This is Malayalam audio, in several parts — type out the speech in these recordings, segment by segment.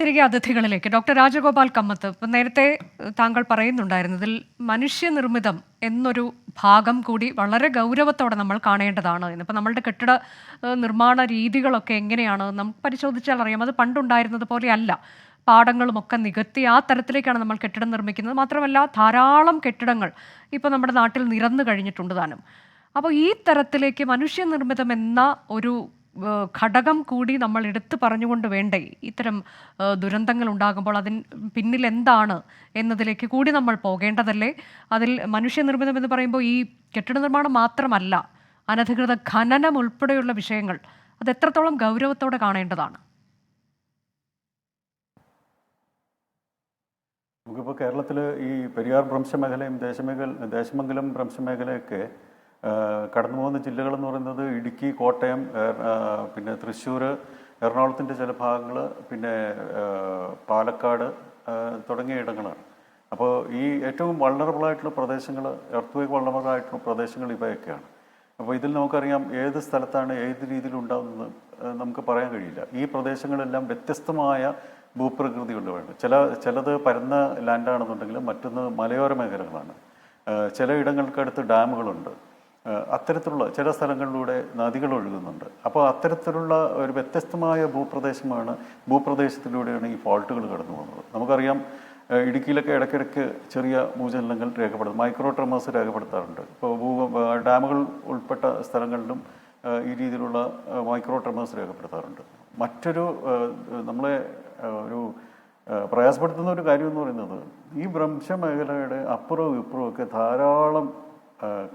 തിരികെ അതിഥികളിലേക്ക് ഡോക്ടർ രാജഗോപാൽ കമ്മത്ത്. ഇപ്പം നേരത്തെ താങ്കൾ പറയുന്നുണ്ടായിരുന്നതിൽ മനുഷ്യനിർമ്മിതം എന്നൊരു ഭാഗം കൂടി വളരെ ഗൗരവത്തോടെ നമ്മൾ കാണേണ്ടതാണ് എന്ന്. ഇപ്പം നമ്മളുടെ കെട്ടിട നിർമ്മാണ രീതികളൊക്കെ എങ്ങനെയാണ് നമുക്ക് പരിശോധിച്ചാൽ അറിയാം. അത് പണ്ടുണ്ടായിരുന്നത് പോലെയല്ല. പാടങ്ങളുമൊക്കെ നികത്തി ആ തരത്തിലേക്കാണ് നമ്മൾ കെട്ടിടം നിർമ്മിക്കുന്നത്. മാത്രമല്ല ധാരാളം കെട്ടിടങ്ങൾ ഇപ്പോൾ നമ്മുടെ നാട്ടിൽ നിരന്നു കഴിഞ്ഞിട്ടുണ്ട് താനും. അപ്പോൾ ഈ തരത്തിലേക്ക് മനുഷ്യനിർമ്മിതം എന്ന ഒരു ഘടകം കൂടി നമ്മൾ എടുത്തു പറഞ്ഞുകൊണ്ട് വേണ്ടേ ഇത്തരം ദുരന്തങ്ങൾ ഉണ്ടാകുമ്പോൾ അതിന് പിന്നിൽ എന്താണ് എന്നതിലേക്ക് കൂടി നമ്മൾ പോകേണ്ടതല്ലേ? അതിൽ മനുഷ്യനിർമ്മിതം എന്ന് പറയുമ്പോൾ ഈ കെട്ടിട നിർമ്മാണം മാത്രമല്ല, അനധികൃത ഖനനം ഉൾപ്പെടെയുള്ള വിഷയങ്ങൾ അത് എത്രത്തോളം ഗൗരവത്തോടെ കാണേണ്ടതാണ്? നമുക്കിപ്പോൾ കേരളത്തിൽ ഈ പെരിയാർ ഭ്രംശമേഖലയും ദേശമംഗലം ഭ്രംശമേഖലയൊക്കെ കടന്നു പോകുന്ന ജില്ലകളെന്ന് പറയുന്നത് ഇടുക്കി, കോട്ടയം, പിന്നെ തൃശ്ശൂർ, എറണാകുളത്തിൻ്റെ ചില ഭാഗങ്ങൾ, പിന്നെ പാലക്കാട് തുടങ്ങിയ ഇടങ്ങളാണ്. അപ്പോൾ ഈ ഏറ്റവും വൾണറബിളായിട്ടുള്ള പ്രദേശങ്ങൾ, എർത്ത് വൾണറബിളായിട്ടുള്ള പ്രദേശങ്ങൾ ഇവയൊക്കെയാണ്. അപ്പോൾ ഇതിൽ നമുക്കറിയാം ഏത് സ്ഥലത്താണ് ഏത് രീതിയിലുണ്ടാകുന്നത് നമുക്ക് പറയാൻ കഴിയില്ല. ഈ പ്രദേശങ്ങളെല്ലാം വ്യത്യസ്തമായ ഭൂപ്രകൃതിയുണ്ട്. ചിലത് പരന്ന ലാൻഡാണെന്നുണ്ടെങ്കിലും മറ്റൊന്ന് മലയോര മേഖലകളാണ്. ചില ഇടങ്ങൾക്കടുത്ത് ഡാമുകളുണ്ട്. അത്തരത്തിലുള്ള ചില സ്ഥലങ്ങളിലൂടെ നദികൾ ഒഴുകുന്നുണ്ട്. അപ്പോൾ അത്തരത്തിലുള്ള ഒരു വ്യത്യസ്തമായ ഭൂപ്രദേശത്തിലൂടെയാണ് ഈ ഫോൾട്ടുകൾ കടന്നു പോകുന്നത്. നമുക്കറിയാം ഇടുക്കിയിലൊക്കെ ഇടയ്ക്കിടയ്ക്ക് ചെറിയ ഭൂചലനങ്ങൾ മൈക്രോ ട്രെമേഴ്സ് രേഖപ്പെടുത്താറുണ്ട്. ഇപ്പോൾ ഡാമുകൾ ഉൾപ്പെട്ട സ്ഥലങ്ങളിലും ഈ രീതിയിലുള്ള മൈക്രോ ട്രെമേഴ്സ് രേഖപ്പെടുത്താറുണ്ട്. മറ്റൊരു നമ്മളെ ഒരു പ്രയാസപ്പെടുത്തുന്ന ഒരു കാര്യം എന്ന് പറയുന്നത് ഈ ഭ്രംശമേഖലയുടെ അപ്പുറവും ഇപ്പുറവും ഒക്കെ ധാരാളം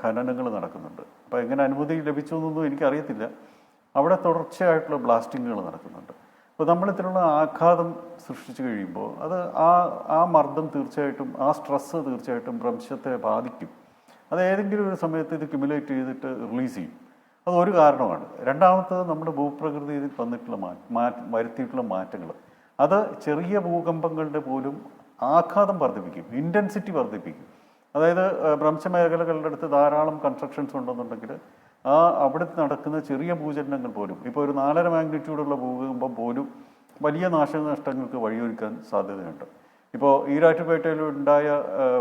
ഖനനങ്ങൾ നടക്കുന്നുണ്ട്. അപ്പോൾ എങ്ങനെ അനുമതി ലഭിച്ചു എന്നൊന്നും എനിക്കറിയത്തില്ല. അവിടെ തുടർച്ചയായിട്ടുള്ള ബ്ലാസ്റ്റിങ്ങുകൾ നടക്കുന്നുണ്ട്. അപ്പോൾ നമ്മളിതിലുള്ള ആഘാതം സൃഷ്ടിച്ചു കഴിയുമ്പോൾ അത് ആ മർദ്ദം തീർച്ചയായിട്ടും, ആ സ്ട്രെസ്സ് തീർച്ചയായിട്ടും ഭ്രംശത്തെ ബാധിക്കും. അത് ഏതെങ്കിലും ഒരു സമയത്ത് ഇത് ക്യുമുലേറ്റ് ചെയ്തിട്ട് റിലീസ് ചെയ്യും. അതൊരു കാരണമാണ്. രണ്ടാമത്തത് നമ്മുടെ ഭൂപ്രകൃതിയിൽ വന്നിട്ടുള്ള വരുത്തിയിട്ടുള്ള മാറ്റങ്ങൾ. അത് ചെറിയ ഭൂകമ്പങ്ങളുടെ പോലും ആഘാതം വർദ്ധിപ്പിക്കും, ഇൻറ്റൻസിറ്റി വർദ്ധിപ്പിക്കും. അതായത് ഭ്രംശമേഖലകളുടെ അടുത്ത് ധാരാളം കൺസ്ട്രക്ഷൻസ് ഉണ്ടെന്നുണ്ടെങ്കിൽ അവിടെ നടക്കുന്ന ചെറിയ ഭൂചലനങ്ങൾ പോലും, ഇപ്പോൾ ഒരു 4.5 മാഗ്നിറ്റ്യൂഡുള്ള ഭൂകമ്പം പോലും വലിയ നാശനഷ്ടങ്ങൾക്ക് വഴിയൊരുക്കാൻ സാധ്യതയുണ്ട്. ഇപ്പോൾ ഈരാറ്റുപേട്ടയിൽ ഉണ്ടായ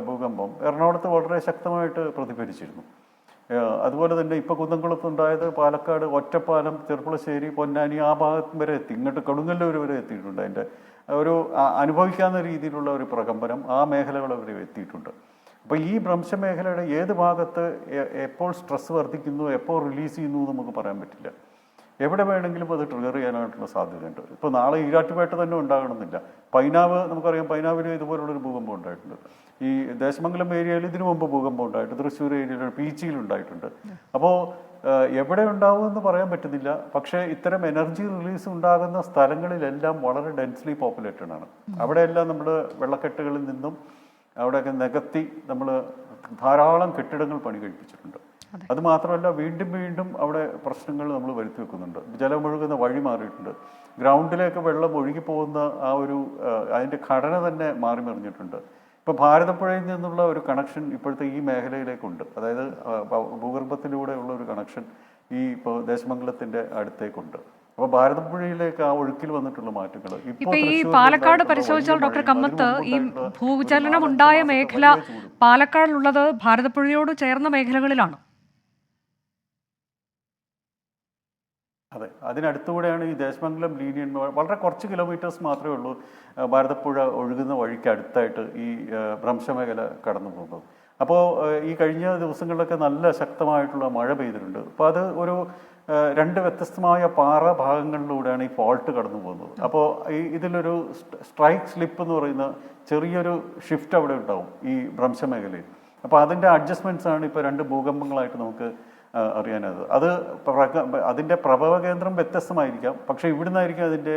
ഭൂകമ്പം എറണാകുളത്ത് വളരെ ശക്തമായിട്ട് പ്രതിഫലിച്ചിരുന്നു. അതുപോലെ തന്നെ ഇപ്പോൾ കുന്നംകുളത്തുണ്ടായത് പാലക്കാട്, ഒറ്റപ്പാലം, ചെർപ്പുളശ്ശേരി, പൊന്നാനി ആ ഭാഗത്ത് വരെ എത്തി, ഇങ്ങോട്ട് കൊടുങ്ങല്ലൂർ വരെ എത്തിയിട്ടുണ്ട്. അതിൻ്റെ ഒരു അനുഭവിക്കാവുന്ന രീതിയിലുള്ള ഒരു പ്രകമ്പനം ആ മേഖലകൾ വരെ എത്തിയിട്ടുണ്ട്. അപ്പോൾ ഈ ഭ്രംശമേഖലയുടെ ഏത് ഭാഗത്ത് എപ്പോൾ സ്ട്രെസ് വർദ്ധിക്കുന്നു, എപ്പോൾ റിലീസ് ചെയ്യുന്നു നമുക്ക് പറയാൻ പറ്റില്ല. എവിടെ വേണമെങ്കിലും അത് ട്രിഗർ ചെയ്യാനായിട്ടുള്ള സാധ്യതയുണ്ട്. ഇപ്പോൾ നാളെ ഈരാറ്റുപേട്ട തന്നെ ഉണ്ടാകണമെന്നില്ല. പൈനാവ്, നമുക്കറിയാം പൈനാവിൽ ഇതുപോലുള്ളൊരു ഭൂകമ്പം ഉണ്ടായിട്ടുണ്ട്. ഈ ദേശമംഗലം ഏരിയയിൽ ഇതിനു മുമ്പ് ഭൂകമ്പം ഉണ്ടായിട്ടുണ്ട്. തൃശ്ശൂർ ഏരിയയിൽ പീച്ചിയിലുണ്ടായിട്ടുണ്ട്. അപ്പോൾ എവിടെ ഉണ്ടാവുമെന്ന് പറയാൻ പറ്റുന്നില്ല. പക്ഷേ ഇത്തരം എനർജി റിലീസ് ഉണ്ടാകുന്ന സ്ഥലങ്ങളിലെല്ലാം വളരെ ഡെൻസ്ലി പോപ്പുലേറ്റഡ് ആണ്. അവിടെയെല്ലാം നമ്മൾ വെള്ളക്കെട്ടുകളിൽ നിന്നും അവിടെയൊക്കെ നികത്തി നമ്മൾ ധാരാളം കെട്ടിടങ്ങൾ പണി കഴിപ്പിച്ചിട്ടുണ്ട്. അത് മാത്രമല്ല വീണ്ടും വീണ്ടും അവിടെ പ്രശ്നങ്ങൾ നമ്മൾ വരുത്തി വെക്കുന്നുണ്ട്. ജലമൊഴുകുന്ന വഴി മാറിയിട്ടുണ്ട്. ഗ്രൗണ്ടിലേക്ക് വെള്ളം ഒഴുകിപ്പോകുന്ന അതിൻ്റെ ഘടന തന്നെ മാറി മറിഞ്ഞിട്ടുണ്ട്. ഇപ്പോൾ ഭാരതപ്പുഴയിൽ നിന്നുള്ള ഒരു കണക്ഷൻ ഇപ്പോഴത്തെ ഈ മേഖലയിലേക്കുണ്ട്. അതായത് ഭൂഗർഭത്തിലൂടെയുള്ള ഒരു കണക്ഷൻ ഇപ്പോൾ ദേശമംഗലത്തിൻ്റെ അടുത്തേക്കുണ്ട്. അപ്പോൾ ഭാരതപ്പുഴയിലേക്ക് ആ ഒഴുക്കിൽ വന്നിട്ടുള്ള മാറ്റങ്ങൾ ഇപ്പോൾ ഈ പാലക്കാട് പരിശോധിച്ചാൽ ഡോക്ടർ കമ്മത്ത്, ഈ ഭൂചലനം ഉണ്ടായ മേഖല പാലക്കാടിലുള്ളത് ഭാരതപ്പുഴയോട് ചേർന്ന മേഖലകളിലാണ്. അതെ, അതിനടുത്തുകൂടെയാണ് ഈ ദേശമംഗലം ലീനിയൻ. വളരെ കുറച്ച് കിലോമീറ്റേഴ്സ് മാത്രമേ ഉള്ളൂ ഭാരതപ്പുഴ ഒഴുകുന്ന വഴിക്ക് അടുത്തായിട്ട് ഈ ഭ്രംശമേഖല കടന്നു പോകുന്നത്. അപ്പോൾ ഈ കഴിഞ്ഞ ദിവസങ്ങളിലൊക്കെ നല്ല ശക്തമായിട്ടുള്ള മഴ പെയ്തിട്ടുണ്ട്. അപ്പോൾ അത് ഒരു 2 വ്യത്യസ്തമായ പാറ ഭാഗങ്ങളിലൂടെയാണ് ഈ ഫോൾട്ട് കടന്നു പോകുന്നത്. അപ്പോൾ ഇതിലൊരു സ്ട്രൈക്ക് സ്ലിപ്പ് എന്ന് പറയുന്ന ചെറിയൊരു ഷിഫ്റ്റ് അവിടെ ഉണ്ടാവും ഈ ഭ്രംശമേഖലയിൽ. അപ്പോൾ അതിൻ്റെ അഡ്ജസ്റ്റ്മെൻറ്റ്സ് ആണ് ഇപ്പോൾ 2 ഭൂകമ്പങ്ങളായിട്ട് നമുക്ക് അറിയാനത്. അതിൻ്റെ പ്രഭവ കേന്ദ്രം വ്യത്യസ്തമായിരിക്കാം, പക്ഷേ ഇവിടുന്നായിരിക്കും അതിൻ്റെ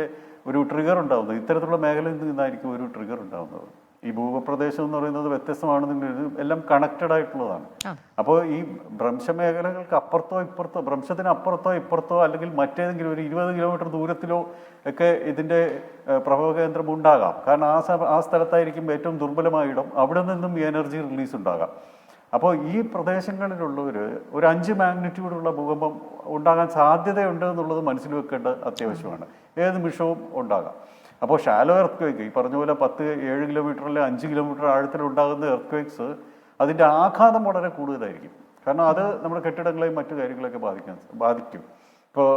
ഒരു ട്രിഗർ ഉണ്ടാകുന്നത്. ഇത്തരത്തിലുള്ള മേഖലയിൽ നിന്നായിരിക്കും ഒരു ട്രിഗർ ഉണ്ടാകുന്നത്. ഈ ഭൂപ്രദേശം എന്ന് പറയുന്നത് വ്യത്യസ്തമാണെന്നുണ്ടെങ്കിൽ എല്ലാം കണക്റ്റഡ് ആയിട്ടുള്ളതാണ്. അപ്പോൾ ഈ ഭ്രംശമേഖലകൾക്ക് അപ്പുറത്തോ ഇപ്പുറത്തോ, ഭ്രംശത്തിന് അപ്പുറത്തോ ഇപ്പുറത്തോ അല്ലെങ്കിൽ മറ്റേതെങ്കിലും ഒരു 20 കിലോമീറ്റർ ദൂരത്തിലോ ഒക്കെ ഇതിൻ്റെ പ്രഭവ കേന്ദ്രം ഉണ്ടാകാം. കാരണം ആ സ്ഥലത്തായിരിക്കും ഏറ്റവും ദുർബലമായ ഇടം. അവിടെ നിന്നും ഈ എനർജി റിലീസ് ഉണ്ടാകാം. അപ്പോൾ ഈ പ്രദേശങ്ങളിലുള്ളവർ ഒരു 5 മാഗ്നിറ്റ്യൂഡുള്ള ഭൂകമ്പം ഉണ്ടാകാൻ സാധ്യതയുണ്ട് എന്നുള്ളത് മനസ്സിൽ വെക്കേണ്ടത് അത്യാവശ്യമാണ്. ഏത് നിമിഷവും ഉണ്ടാകാം. അപ്പോൾ ഷാലോ എർത്ത് ഈ പറഞ്ഞ പോലെ 7 കിലോമീറ്റർ അല്ലെങ്കിൽ 5 കിലോമീറ്റർ ആഴത്തിലുണ്ടാകുന്ന എർത്ത് അതിൻ്റെ ആഘാതം വളരെ കൂടുതലായിരിക്കും. കാരണം അത് നമ്മുടെ കെട്ടിടങ്ങളെയും മറ്റു കാര്യങ്ങളെയൊക്കെ ബാധിക്കും. ഇപ്പോൾ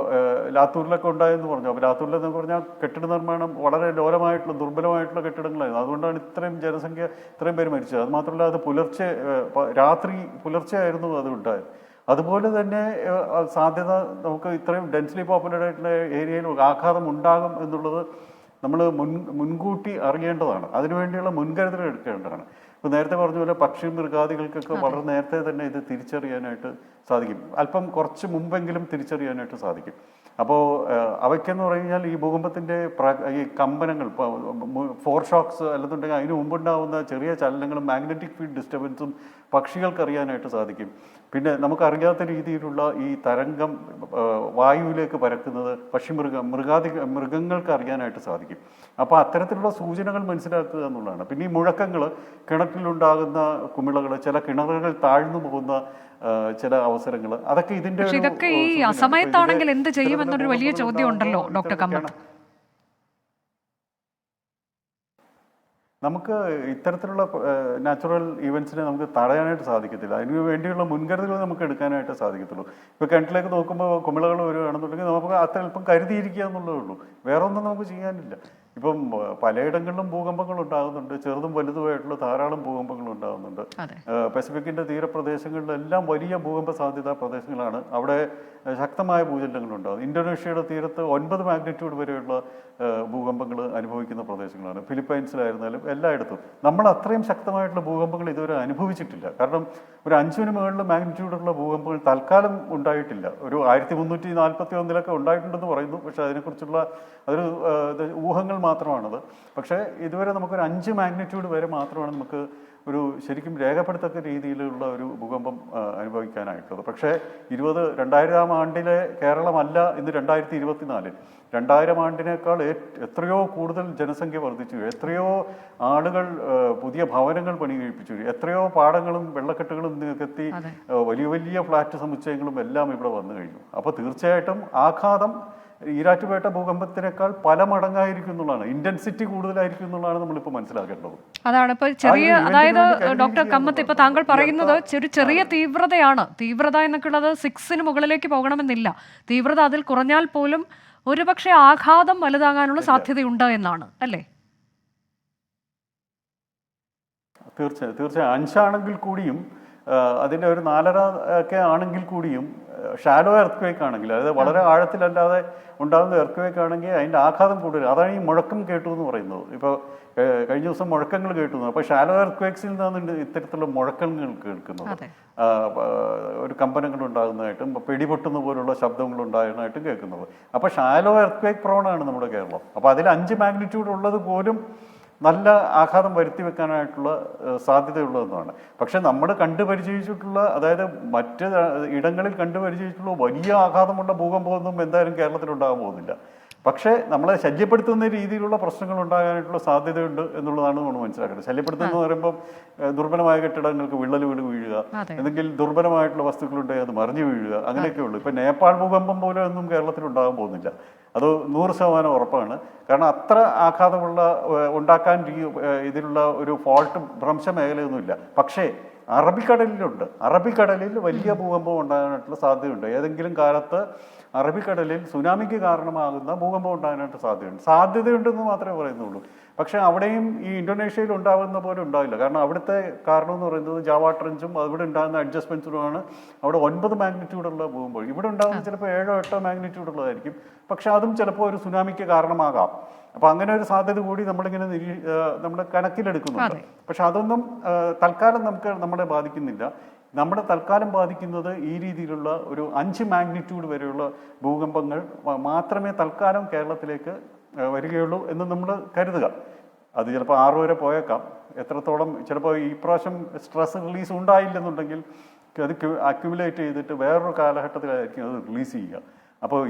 ലാത്തൂരിലൊക്കെ ഉണ്ടായെന്ന് പറഞ്ഞു. അപ്പോൾ ലാത്തൂരിലെന്ന് പറഞ്ഞാൽ കെട്ടിട നിർമ്മാണം വളരെ ലോലമായിട്ടുള്ള ദുർബലമായിട്ടുള്ള കെട്ടിടങ്ങളായിരുന്നു. അതുകൊണ്ടാണ് ഇത്രയും ജനസംഖ്യ ഇത്രയും പേര് മരിച്ചത്. അത് മാത്രമല്ല അത് പുലർച്ചെ ആയിരുന്നു അത് ഉണ്ടായത്. അതുപോലെ തന്നെ സാധ്യത നമുക്ക് ഇത്രയും ഡെൻസ്ലി പോപ്പുലേറ്റഡ് ആയിട്ടുള്ള ഏരിയയിൽ ആഘാതം ഉണ്ടാകും എന്നുള്ളത് നമ്മൾ മുൻകൂട്ടി അറിയേണ്ടതാണ്. അതിനുവേണ്ടിയുള്ള മുൻകരുതൽ എടുക്കേണ്ടതാണ്. ഇപ്പോൾ നേരത്തെ പറഞ്ഞ പോലെ പക്ഷി മൃഗാദികൾക്കൊക്കെ വളരെ നേരത്തെ തന്നെ ഇത് തിരിച്ചറിയാനായിട്ട് സാധിക്കും. അല്പം കുറച്ച് മുമ്പെങ്കിലും തിരിച്ചറിയാനായിട്ട് സാധിക്കും. അപ്പോൾ അവയ്ക്കെന്ന് പറഞ്ഞു കഴിഞ്ഞാൽ ഈ ഭൂകമ്പത്തിൻ്റെ ഈ കമ്പനങ്ങൾ ഫോർ ഷോക്സ് അല്ലെന്നുണ്ടെങ്കിൽ അതിന് മുമ്പുണ്ടാകുന്ന ചെറിയ ചലനങ്ങളും മാഗ്നറ്റിക് ഫീൽഡ് ഡിസ്റ്റർബൻസും പക്ഷികൾക്ക് അറിയാനായിട്ട് സാധിക്കും. പിന്നെ നമുക്കറിയാത്ത രീതിയിലുള്ള ഈ തരംഗം വായുവിലേക്ക് പരക്കുന്നത് മൃഗങ്ങൾക്ക് അറിയാനായിട്ട് സാധിക്കും. അപ്പോൾ അത്തരത്തിലുള്ള സൂചനകൾ മനസ്സിലാക്കുക എന്നുള്ളതാണ്. പിന്നെ ഈ മുഴക്കങ്ങൾ, കിണറ്റിലുണ്ടാകുന്ന കുമിളകൾ, ചില കിണറുകൾ താഴ്ന്നു പോകുന്ന ചില അവസരങ്ങൾ, അതൊക്കെ ഇതിൻ്റെ ഇതൊക്കെ ഈ അസമയത്താണെങ്കിൽ എന്ത് ചെയ്യുമെന്നൊരു വലിയ ചോദ്യം ഉണ്ടല്ലോ ഡോക്ടർ കമ്മത്ത്. നമുക്ക് ഇത്തരത്തിലുള്ള നാച്ചുറൽ ഇവൻറ്റ്സിനെ നമുക്ക് തടയാനായിട്ട് സാധിക്കത്തില്ല. അതിന് വേണ്ടിയുള്ള മുൻകരുതലുകൾ നമുക്ക് എടുക്കാനായിട്ട് സാധിക്കത്തുള്ളൂ. ഇപ്പോൾ കിണറ്റിലേക്ക് നോക്കുമ്പോൾ കുമിളകൾ വരികയാണെന്നുണ്ടെങ്കിൽ നമുക്ക് അല്പം കരുതിയിരിക്കുക എന്നുള്ളതേ ഉള്ളൂ. വേറെ ഒന്നും നമുക്ക് ചെയ്യാനില്ല. ഇപ്പം പലയിടങ്ങളിലും ഭൂകമ്പങ്ങൾ ഉണ്ടാകുന്നുണ്ട്. ചെറുതും വലുതുമായിട്ടുള്ള ധാരാളം ഭൂകമ്പങ്ങൾ ഉണ്ടാകുന്നുണ്ട്. പസഫിക്കിൻ്റെ തീരപ്രദേശങ്ങളിലെല്ലാം വലിയ ഭൂകമ്പ സാധ്യതാ പ്രദേശങ്ങളാണ്. അവിടെ ശക്തമായ ഭൂചലനങ്ങൾ ഉണ്ടാകും. ഇന്തോനേഷ്യയുടെ തീരത്ത് 9 മാഗ്നിറ്റ്യൂഡ് വരെയുള്ള ഭൂകമ്പങ്ങൾ അനുഭവിക്കുന്ന പ്രദേശങ്ങളാണ്. ഫിലിപ്പൈൻസിലായിരുന്നാലും എല്ലായിടത്തും നമ്മൾ അത്രയും ശക്തമായിട്ടുള്ള ഭൂകമ്പങ്ങൾ ഇതുവരെ അനുഭവിച്ചിട്ടില്ല. കാരണം ഒരു 5 മുകളിൽ മാഗ്നിറ്റ്യൂഡുള്ള ഭൂകമ്പങ്ങൾ തൽക്കാലം ഉണ്ടായിട്ടില്ല. ഒരു 1341 ഉണ്ടായിട്ടുണ്ടെന്ന് പറയുന്നു. പക്ഷേ അതിനെക്കുറിച്ചുള്ള അതൊരു ഊഹങ്ങൾ മാത്രമാണത്. പക്ഷേ ഇതുവരെ നമുക്കൊരു 5 മാഗ്നിറ്റ്യൂഡ് വരെ മാത്രമാണ് നമുക്ക് ഒരു ശരിക്കും രേഖപ്പെടുത്തക്ക രീതിയിലുള്ള ഒരു ഭൂകമ്പം അനുഭവിക്കാനായിട്ടുള്ളത്. പക്ഷേ 2000 ആണ്ടിലെ കേരളമല്ല ഇന്ന് 2024. 2000 ആണ്ടിനേക്കാൾ എത്രയോ കൂടുതൽ ജനസംഖ്യ വർദ്ധിച്ചു. എത്രയോ ആളുകൾ പുതിയ ഭവനങ്ങൾ പണി കഴിപ്പിച്ചു. എത്രയോ പാടങ്ങളും വെള്ളക്കെട്ടുകളും നികത്തി വലിയ വലിയ ഫ്ലാറ്റ് സമുച്ചയങ്ങളും എല്ലാം ഇവിടെ വന്നു കഴിഞ്ഞു. അപ്പോൾ തീർച്ചയായിട്ടും ആഘാതം ഈരാറ്റുപേട്ട ഭൂകമ്പത്തിനേക്കാൾ പല മടങ്ങായിരിക്കും എന്നുള്ളതാണ്, ഇന്റൻസിറ്റി കൂടുതലായിരിക്കും എന്നുള്ളതാണ് നമ്മളിപ്പോൾ മനസ്സിലാക്കേണ്ടത്. അതാണ് ഇപ്പോൾ അതായത് ഡോക്ടർ കമ്മത്ത് ഇപ്പോൾ താങ്കൾ പറയുന്നത് ചെറിയ തീവ്രത എന്നൊക്കെ ഉള്ളത് 6 മുകളിലേക്ക് പോകണമെന്നില്ല. തീവ്രത അതിൽ കുറഞ്ഞാൽ പോലും ഒരുപക്ഷെ ആഘാതം വലുതാകാനുള്ള സാധ്യതയുണ്ട് എന്നാണ് അല്ലേ? തീർച്ചയായും 5 ആണെങ്കിൽ കൂടിയും അതിൻ്റെ ഒരു 4.5 ഒക്കെ ആണെങ്കിൽ കൂടിയും ഷാലോ എർത്ത്ക്വേക്ക് ആണെങ്കിൽ, അതായത് വളരെ ആഴത്തിലല്ലാതെ ഉണ്ടാകുന്ന എർത്ത്ക്വേക്ക് ആണെങ്കിൽ അതിൻ്റെ ആഘാതം കൂടുതൽ. അതാണ് ഈ മുഴക്കം കേട്ടു എന്ന് പറയുന്നത്. ഇപ്പോൾ കഴിഞ്ഞ ദിവസം മുഴക്കങ്ങൾ കേട്ടു. അപ്പോൾ ഷാലോ എർത്ത്ക്വേക്സിൽ നിന്നാണ് ഇത്തരത്തിലുള്ള മുഴക്കങ്ങൾ കേൾക്കുന്നത്. ഒരു കമ്പനങ്ങൾ ഉണ്ടാകുന്നതായിട്ടും പിടിപൊട്ടുന്ന പോലുള്ള ശബ്ദങ്ങൾ ഉണ്ടാകുന്നതായിട്ടും കേൾക്കുന്നത്. അപ്പോൾ ഷാലോ എർത്ത്ക്വേക്ക് പ്രോണാണ് നമ്മുടെ കേരളം. അപ്പോൾ അതിൽ 5 മാഗ്നിറ്റ്യൂഡ് ഉള്ളത് പോലും നല്ല ആഘാതം വരുത്തി വെക്കാനായിട്ടുള്ള സാധ്യതയുള്ളതെന്നാണ്. പക്ഷെ നമ്മൾ കണ്ടുപരിചയിച്ചിട്ടുള്ള, അതായത് മറ്റ് ഇടങ്ങളിൽ കണ്ടുപരിചയിച്ചിട്ടുള്ള വലിയ ആഘാതമുള്ള ഭൂകമ്പമൊന്നും എന്തായാലും കേരളത്തിലുണ്ടാകാൻ പോകുന്നില്ല. പക്ഷേ നമ്മളെ ശല്യപ്പെടുത്തുന്ന രീതിയിലുള്ള പ്രശ്നങ്ങൾ ഉണ്ടാകാനായിട്ടുള്ള സാധ്യതയുണ്ട് എന്നുള്ളതാണ് നമ്മൾ മനസ്സിലാക്കേണ്ടത്. ശല്യപ്പെടുത്തുന്നത് പറയുമ്പോൾ ദുർബലമായ കെട്ടിടങ്ങൾക്ക് വിള്ളൽ വീഴുക, എന്തെങ്കിലും ദുർബലമായിട്ടുള്ള വസ്തുക്കളുണ്ടെങ്കിൽ അത് മറിഞ്ഞു വീഴുക, അങ്ങനെയൊക്കെ ഉള്ളൂ. ഇപ്പം നേപ്പാൾ ഭൂകമ്പം പോലെ ഒന്നും കേരളത്തിലുണ്ടാകാൻ പോകുന്നില്ല. അത് 100% ഉറപ്പാണ്. കാരണം അത്ര ആഘാതമുള്ള ഉണ്ടാക്കാൻ ഇതിലുള്ള ഒരു ഫോൾട്ട് ഭ്രംശ മേഖലയൊന്നുമില്ല. പക്ഷേ അറബിക്കടലിലുണ്ട്. അറബിക്കടലിൽ വലിയ ഭൂകമ്പം ഉണ്ടാകാനായിട്ടുള്ള സാധ്യതയുണ്ട്. ഏതെങ്കിലും കാലത്ത് അറബിക്കടലിൽ സുനാമിക്ക് കാരണമാകുന്ന ഭൂകമ്പം ഉണ്ടാകാനായിട്ട് സാധ്യതയുണ്ടെന്ന് മാത്രമേ പറയുന്നുള്ളൂ. പക്ഷേ അവിടെയും ഈ ഇന്തോനേഷ്യയിൽ ഉണ്ടാകുന്ന പോലെ ഉണ്ടാവില്ല. കാരണം അവിടുത്തെ കാരണം എന്ന് പറയുന്നത് ജാവ ട്രെഞ്ചും അവിടെ ഉണ്ടാകുന്ന അഡ്ജസ്റ്റ്മെൻറ്റ്സുമാണ്. അവിടെ 9 മാഗ്നിറ്റ്യൂഡുള്ള ഭൂകമ്പം. ഇവിടെ ഉണ്ടാകുന്ന ചിലപ്പോൾ 7 8 മാഗ്നിറ്റ്യൂഡ് ഉള്ളതായിരിക്കും. പക്ഷെ അതും ചിലപ്പോൾ ഒരു സുനാമിക്ക് കാരണമാകാം. അപ്പം അങ്ങനെ ഒരു സാധ്യത കൂടി നമ്മളിങ്ങനെ നമ്മൾ കണക്കിലെടുക്കുന്നുണ്ട്. പക്ഷെ അതൊന്നും തൽക്കാലം നമ്മളെ ബാധിക്കുന്നില്ല. നമ്മുടെ തൽക്കാലം ബാധിക്കുന്നത് ഈ രീതിയിലുള്ള ഒരു 5 മാഗ്നിറ്റ്യൂഡ് വരെയുള്ള ഭൂകമ്പങ്ങൾ മാത്രമേ തൽക്കാലം കേരളത്തിലേക്ക് വരികയുള്ളൂ എന്ന് നമ്മൾ കരുതുക. അത് ചിലപ്പോൾ 6 വരെ പോയേക്കാം. എത്രത്തോളം ചിലപ്പോൾ ഈ പ്രാവശ്യം സ്ട്രെസ് റിലീസ് ഉണ്ടായില്ലെന്നുണ്ടെങ്കിൽ അത് അക്യുമുലേറ്റ് ചെയ്തിട്ട് വേറൊരു കാലഘട്ടത്തിലായിരിക്കും അത് റിലീസ് ചെയ്യുക. അപ്പോൾ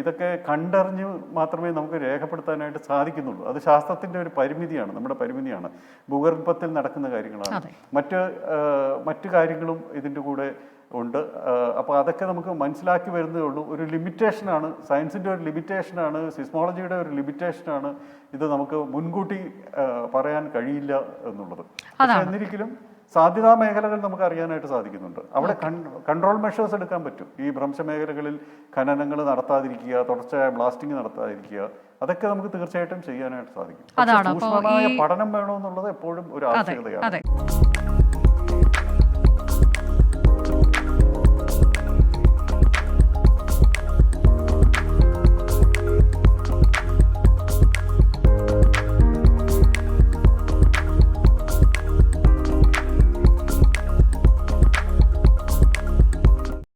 ഇതൊക്കെ കണ്ടറിഞ്ഞ് മാത്രമേ നമുക്ക് രേഖപ്പെടുത്താനായിട്ട് സാധിക്കുന്നുള്ളൂ. അത് ശാസ്ത്രത്തിൻ്റെ ഒരു പരിമിതിയാണ്, നമ്മുടെ പരിമിതിയാണ്. ഭൂഗർഭത്തിൽ നടക്കുന്ന കാര്യങ്ങളാണ്. മറ്റ് കാര്യങ്ങളും ഇതിൻ്റെ കൂടെ ഉണ്ട്. അപ്പോൾ അതൊക്കെ നമുക്ക് മനസ്സിലാക്കി വരുന്നതേ ഉള്ളൂ. ഒരു ലിമിറ്റേഷനാണ്, സയൻസിൻ്റെ ഒരു ലിമിറ്റേഷനാണ്, സിസ്മോളജിയുടെ ഒരു ലിമിറ്റേഷനാണ് ഇത്. നമുക്ക് മുൻകൂട്ടി പറയാൻ കഴിയില്ല എന്നുള്ളത്. പക്ഷേ എന്നിരിക്കലും സാധ്യതാ മേഖലകൾ നമുക്ക് അറിയാനായിട്ട് സാധിക്കുന്നുണ്ട്. അവിടെ കൺട്രോൾ മെഷേഴ്സ് എടുക്കാൻ പറ്റും. ഈ ഭ്രംശ മേഖലകളിൽ ഖനനങ്ങൾ നടത്താതിരിക്കുക, തുടർച്ചയായ ബ്ലാസ്റ്റിംഗ് നടത്താതിരിക്കുക, അതൊക്കെ നമുക്ക് തീർച്ചയായിട്ടും ചെയ്യാനായിട്ട് സാധിക്കും. സൂക്ഷ്മമായ പഠനം വേണമെന്നുള്ളത് എപ്പോഴും ഒരു ആവശ്യകതയാണ്.